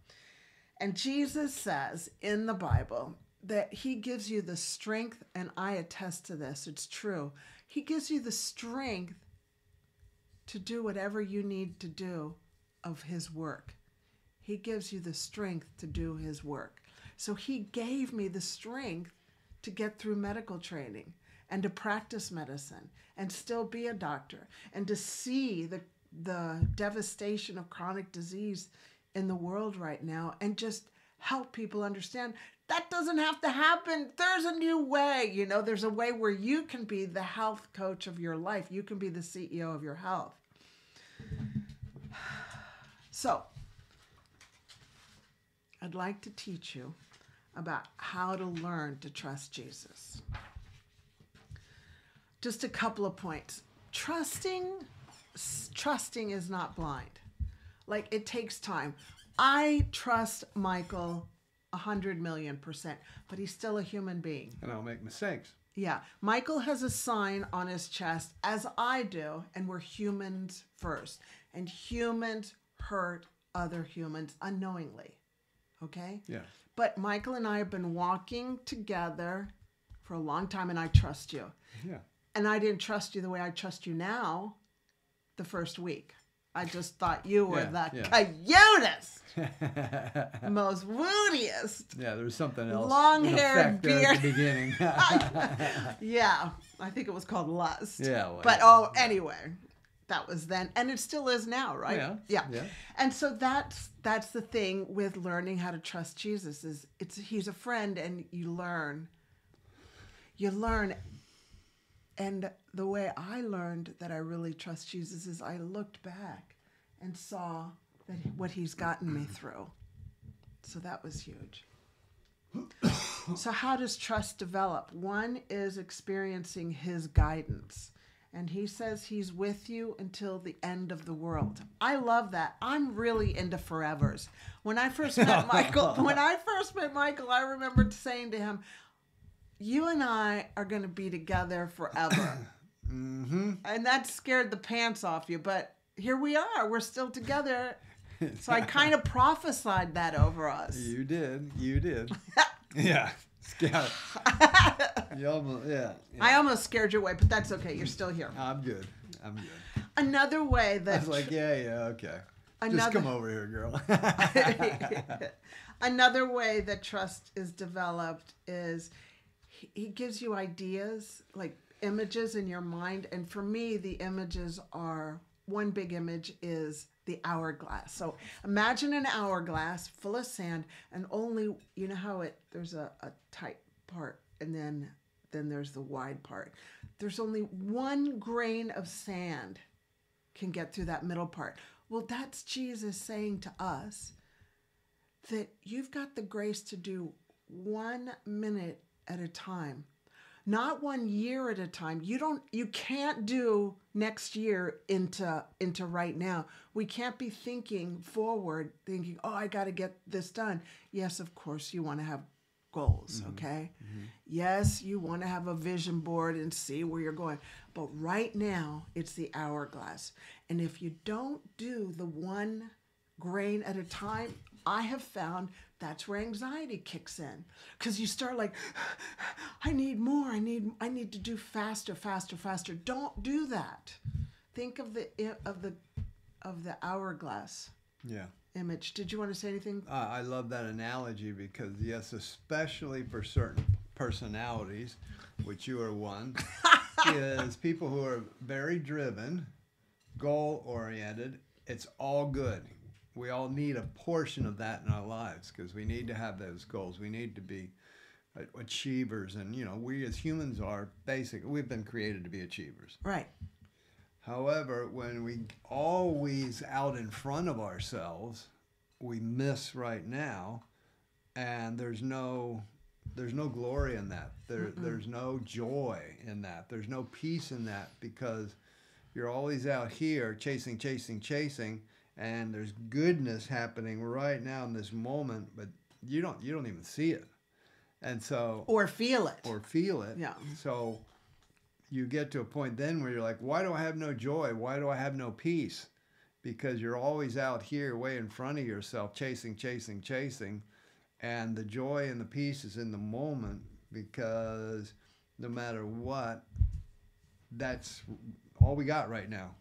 And Jesus says in the Bible that he gives you the strength, and I attest to this, it's true. He gives you the strength to do whatever you need to do of his work. He gives you the strength to do his work. So he gave me the strength to get through medical training and to practice medicine and still be a doctor and to see the devastation of chronic disease in the world right now and just help people understand that doesn't have to happen. There's a new way. You know, there's a way where you can be the health coach of your life. You can be the CEO of your health. So, I'd like to teach you about how to learn to trust Jesus. Just a couple of points. Trusting is not blind. Like, it takes time. I trust Michael 100,000,000%, but he's still a human being. And I'll make mistakes. Yeah. Michael has a sign on his chest, as I do, and we're humans first. And humans hurt other humans unknowingly. Okay? Yeah. But Michael and I have been walking together for a long time, and I trust you. Yeah. And I didn't trust you the way I trust you now the first week. I just thought you were the cutest, most wootiest. Yeah, there's something else. Long-haired beard. At the beginning. Yeah, I think it was called lust. Yeah. Well, but anyway, that was then, and it still is now, right? Yeah. And so that's the thing with learning how to trust Jesus is he's a friend, and you learn. And the way I learned that I really trust Jesus is I looked back and saw that what he's gotten me through. So that was huge. So how does trust develop? One is experiencing his guidance. And he says he's with you until the end of the world. I love that. I'm really into forevers. When I first met Michael, I remember saying to him, you and I are going to be together forever. Mm-hmm. And that scared the pants off you. But here we are. We're still together. So I kind of prophesied that over us. You did. Yeah. Scared. I almost scared you away, but that's okay. You're still here. I'm good. Another way that... I was like, okay. Just come over here, girl. Another way that trust is developed is... He gives you ideas, like images in your mind. And for me, the images are one big image is the hourglass. So imagine an hourglass full of sand, and only, you know how there's a tight part, and then there's the wide part. There's only one grain of sand can get through that middle part. Well, that's Jesus saying to us that you've got the grace to do 1 minute at a time, not 1 year at a time. You can't do next year into right now. We can't be thinking forward, thinking, oh, I got to get this done. Yes, of course, you want to have goals, okay? Mm-hmm. Yes, you want to have a vision board and see where you're going. But right now, it's the hourglass. And if you don't do the 1 grain at a time, I have found that's where anxiety kicks in, because you start like, I need more. I need to do faster. Don't do that. Think of the hourglass. Yeah. Image. Did you want to say anything? I love that analogy because, yes, especially for certain personalities, which you are one, is people who are very driven, goal-oriented. It's all good. We all need a portion of that in our lives because we need to have those goals. We need to be achievers. And, we as humans are we've been created to be achievers. Right. However, when we always out in front of ourselves, we miss right now, and there's no glory in that. There's no joy in that. There's no peace in that because you're always out here chasing, and there's goodness happening right now in this moment, but you don't even see it, and so or feel it. Yeah. So you get to a point then where you're like, why do I have no joy? Why do I have no peace? Because you're always out here way in front of yourself, chasing. And the joy and the peace is in the moment because no matter what, that's all we got right now.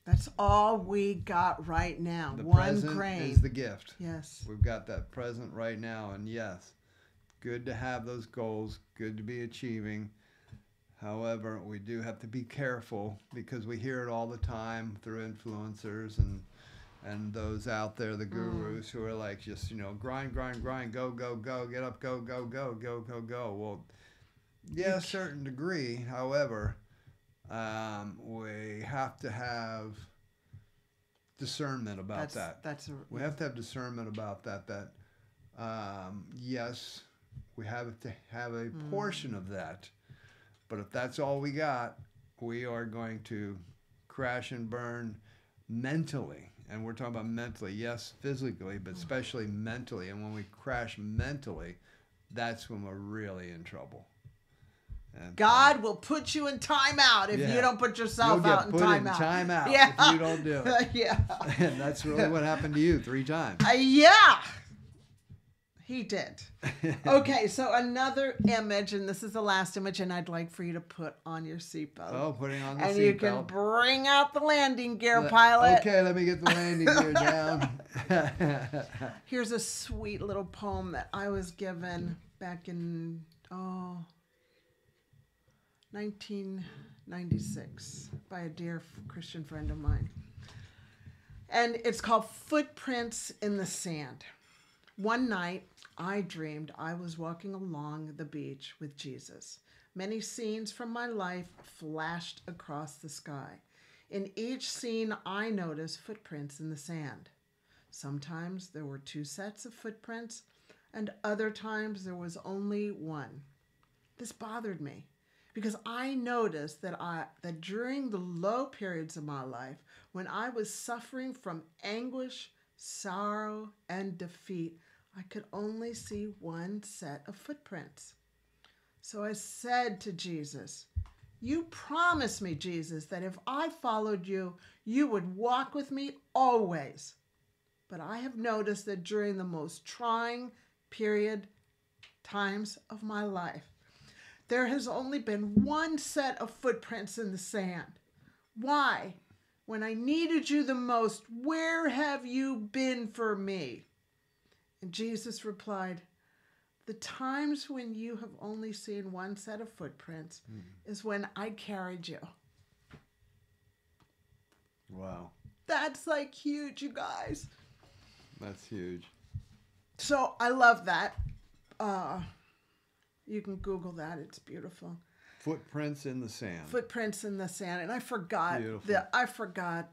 That's all we got right now. The 1 present grain is the gift. Yes. We've got that present right now. And yes, good to have those goals, good to be achieving. However, we do have to be careful because we hear it all the time through influencers and those out there, the gurus who are like, just, grind, go, get up, go. Well, yeah, a certain degree. However, we have to have discernment about that. We have to have discernment about that. Yes, we have to have a portion of that. But if that's all we got, we are going to crash and burn mentally. And we're talking about mentally, yes, physically, but especially mentally. And when we crash mentally, that's when we're really in trouble. And God will put you in timeout if you don't put yourself out in timeout. If you don't do it. Yeah. And that's really what happened to you 3 times. Yeah. He did. Okay, so another image, and this is the last image, and I'd like for you to put on your seatbelt. Oh, putting on the seatbelt. And you can bring out the landing gear, pilot. Okay, let me get the landing gear down. Here's a sweet little poem that I was given back in, 1996 by a dear Christian friend of mine. And it's called Footprints in the Sand. One night, I dreamed I was walking along the beach with Jesus. Many scenes from my life flashed across the sky. In each scene, I noticed footprints in the sand. Sometimes there were 2 sets of footprints, and other times there was only 1. This bothered me because I noticed that during the low periods of my life, when I was suffering from anguish, sorrow, and defeat, I could only see 1 set of footprints. So I said to Jesus, you promised me, Jesus, that if I followed you, you would walk with me always. But I have noticed that during the most trying times of my life, there has only been 1 set of footprints in the sand. Why? When I needed you the most, where have you been for me? And Jesus replied, the times when you have only seen 1 set of footprints is when I carried you. Wow. That's like huge, you guys. That's huge. So I love that. You can Google that. It's beautiful. Footprints in the sand. Footprints in the sand. And I forgot Beautiful.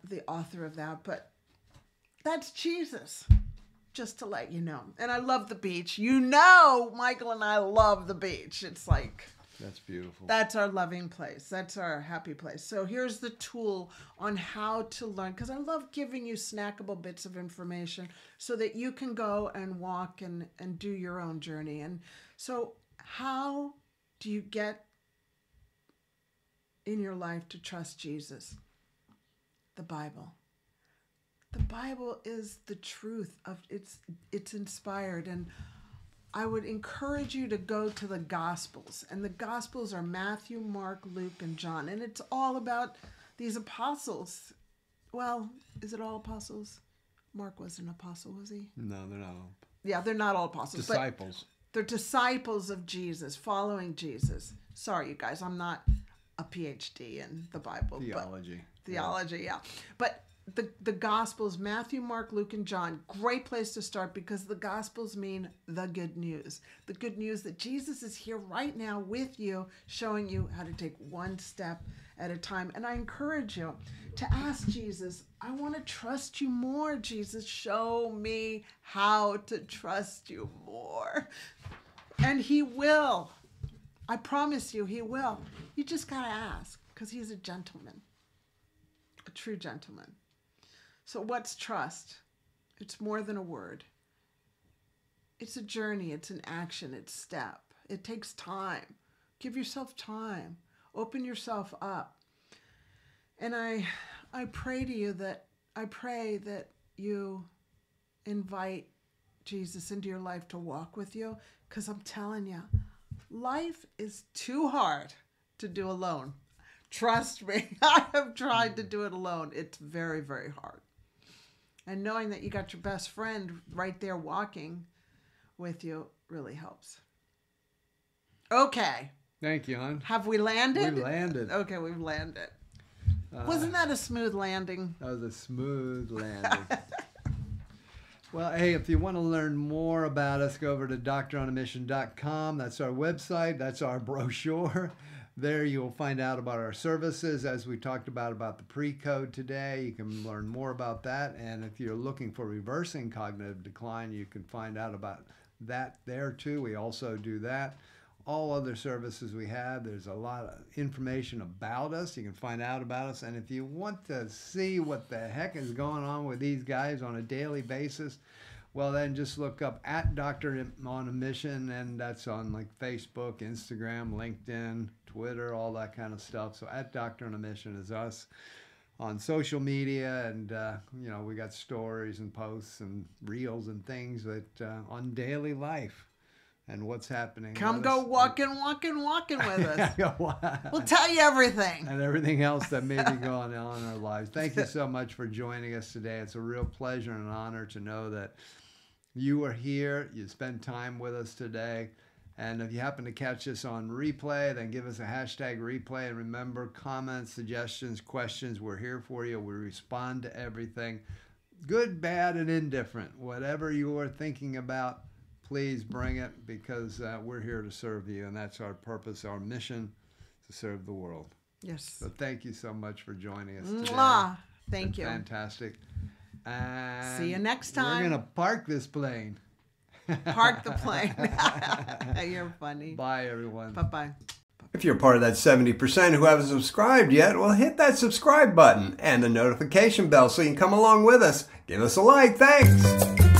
the author of that, but that's Jesus. Just to let you know. And I love the beach. You know, Michael and I love the beach. It's like, That's beautiful. that's our loving place. That's our happy place. So here's the tool on how to learn, because I love giving you snackable bits of information so that you can go and walk and do your own journey. And so how do you get in your life to trust Jesus? The Bible. The Bible is the truth of it's inspired, and I would encourage you to go to the Gospels. And the Gospels are Matthew, Mark, Luke, and John. And it's all about these apostles. Well, is it all apostles? Mark was an apostle, was he? No, they're not all. Yeah, they're not all apostles. Disciples. But they're disciples of Jesus, following Jesus. Sorry, you guys, I'm not a PhD in the Bible. Theology. Theology, yeah. But the Gospels, Matthew, Mark, Luke, and John, great place to start because the Gospels mean the good news. The good news that Jesus is here right now with you, showing you how to take one step at a time. And I encourage you to ask Jesus, I want to trust you more, Jesus. Show me how to trust you more. And he will. I promise you, he will. You just got to ask because he's a gentleman, a true gentleman. So what's trust? It's more than a word. It's a journey. It's an action. It's step. It takes time. Give yourself time. Open yourself up. And I pray to you that I pray that you invite Jesus into your life to walk with you, because I'm telling you, life is too hard to do alone. Trust me, I have tried to do it alone. It's very, very hard. And knowing that you got your best friend right there walking with you really helps. Okay. Thank you, hon. Have we landed? We landed. Okay, we've landed. Wasn't that a smooth landing? That was a smooth landing. Well, hey, if you want to learn more about us, go over to doctoronamission.com. That's our website. That's our brochure. There you'll find out about our services, as we talked about the PreCODE today. You can learn more about that. And if you're looking for reversing cognitive decline, you can find out about that there too. We also do that. All other services we have, there's a lot of information about us. You can find out about us. And if you want to see what the heck is going on with these guys on a daily basis, well, then just look up at Doctor on a Mission, and that's on like Facebook, Instagram, LinkedIn, Twitter, all that kind of stuff. So at Doctor on a Mission is us on social media, and we got stories and posts and reels and things that on daily life and what's happening. Come go walking with us. We'll tell you everything. And everything else that may be going on in our lives. Thank you so much for joining us today. It's a real pleasure and an honor to know that you are here. You spend time with us today. And if you happen to catch us on replay, then give us a hashtag replay. And remember, comments, suggestions, questions, we're here for you. We respond to everything. Good, bad, and indifferent. Whatever you are thinking about, please bring it, because we're here to serve you. And that's our purpose, our mission, to serve the world. Yes. So thank you so much for joining us today. Mwah. Thank you. Fantastic. And see you next time. We're going to park this plane. Park the plane. You're funny. Bye, everyone. Bye-bye. If you're part of that 70% who haven't subscribed yet, well, hit that subscribe button and the notification bell so you can come along with us. Give us a like. Thanks.